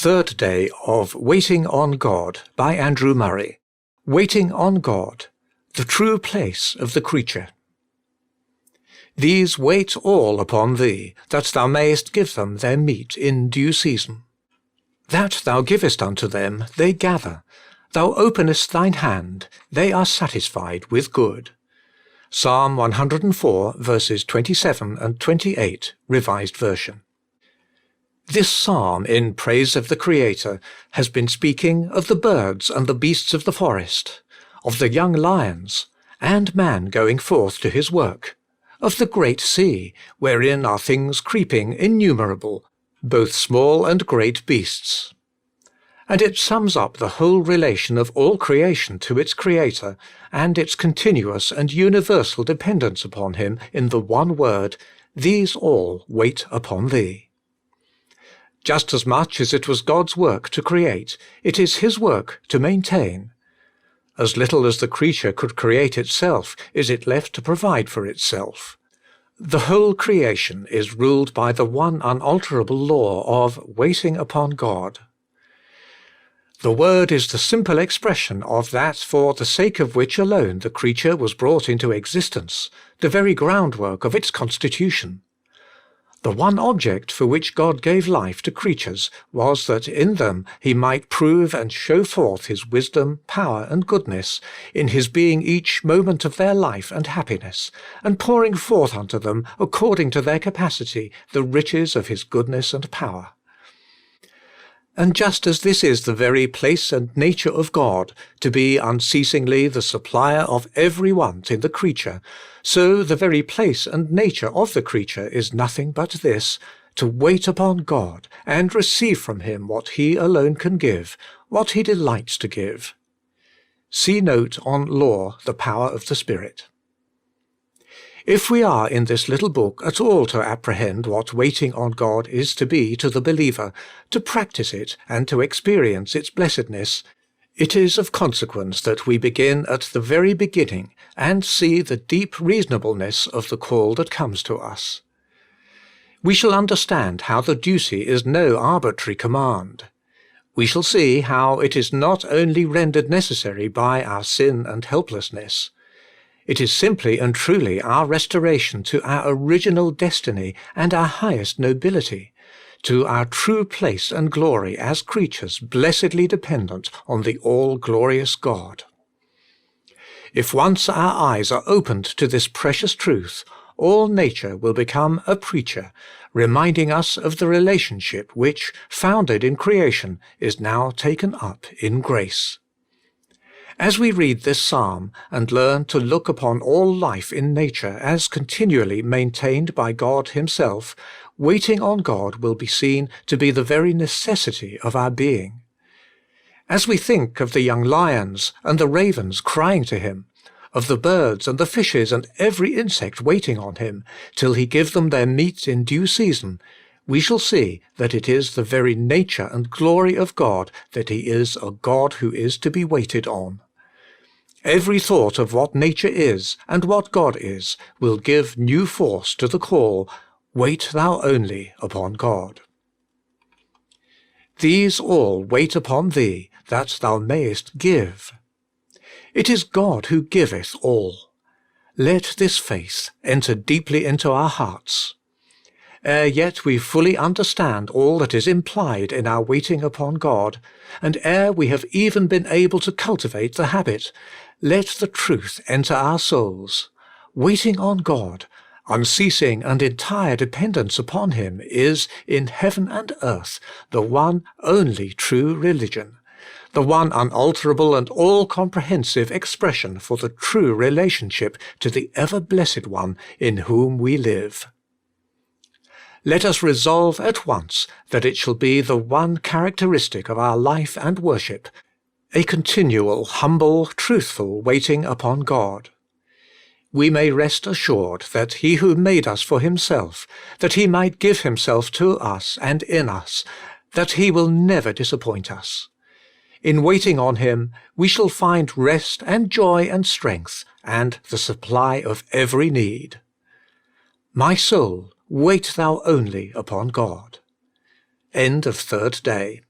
Third day of Waiting on God by Andrew Murray. Waiting on God, the true place of the creature. These wait all upon thee, that thou mayest give them their meat in due season. That thou givest unto them, they gather. Thou openest thine hand, they are satisfied with good. Psalm 104, verses 27 and 28, Revised Version. This psalm, in praise of the Creator, has been speaking of the birds and the beasts of the forest, of the young lions, and man going forth to his work, of the great sea, wherein are things creeping innumerable, both small and great beasts. And it sums up the whole relation of all creation to its Creator, and its continuous and universal dependence upon Him in the one word, "These all wait upon Thee." Just as much as it was God's work to create, it is His work to maintain. As little as the creature could create itself is it left to provide for itself. The whole creation is ruled by the one unalterable law of waiting upon God. The word is the simple expression of that for the sake of which alone the creature was brought into existence, the very groundwork of its constitution. The one object for which God gave life to creatures was that in them He might prove and show forth His wisdom, power, and goodness, in His being each moment of their life and happiness, and pouring forth unto them, according to their capacity, the riches of His goodness and power. And just as this is the very place and nature of God, to be unceasingly the supplier of every want in the creature, so the very place and nature of the creature is nothing but this, to wait upon God and receive from Him what He alone can give, what He delights to give. See note on Law, the Power of the Spirit. If we are in this little book at all to apprehend what waiting on God is to be to the believer, to practice it and to experience its blessedness, it is of consequence that we begin at the very beginning and see the deep reasonableness of the call that comes to us. We shall understand how the duty is no arbitrary command. We shall see how it is not only rendered necessary by our sin and helplessness. It is simply and truly our restoration to our original destiny and our highest nobility, to our true place and glory as creatures blessedly dependent on the all-glorious God. If once our eyes are opened to this precious truth, all nature will become a preacher, reminding us of the relationship which, founded in creation, is now taken up in grace. As we read this psalm and learn to look upon all life in nature as continually maintained by God Himself, waiting on God will be seen to be the very necessity of our being. As we think of the young lions and the ravens crying to Him, of the birds and the fishes and every insect waiting on Him, till He give them their meat in due season, we shall see that it is the very nature and glory of God that He is a God who is to be waited on. Every thought of what nature is and what God is will give new force to the call, "Wait thou only upon God." These all wait upon Thee, that thou mayest give. It is God who giveth all. Let this faith enter deeply into our hearts. Ere yet we fully understand all that is implied in our waiting upon God, and ere we have even been able to cultivate the habit, let the truth enter our souls. Waiting on God, unceasing and entire dependence upon Him is, in heaven and earth, the one only true religion, the one unalterable and all-comprehensive expression for the true relationship to the ever-blessed One in whom we live. Let us resolve at once that it shall be the one characteristic of our life and worship, a continual, humble, truthful waiting upon God. We may rest assured that He who made us for Himself, that He might give Himself to us and in us, that He will never disappoint us. In waiting on Him, we shall find rest and joy and strength, and the supply of every need. My soul, wait thou only upon God. End of third day.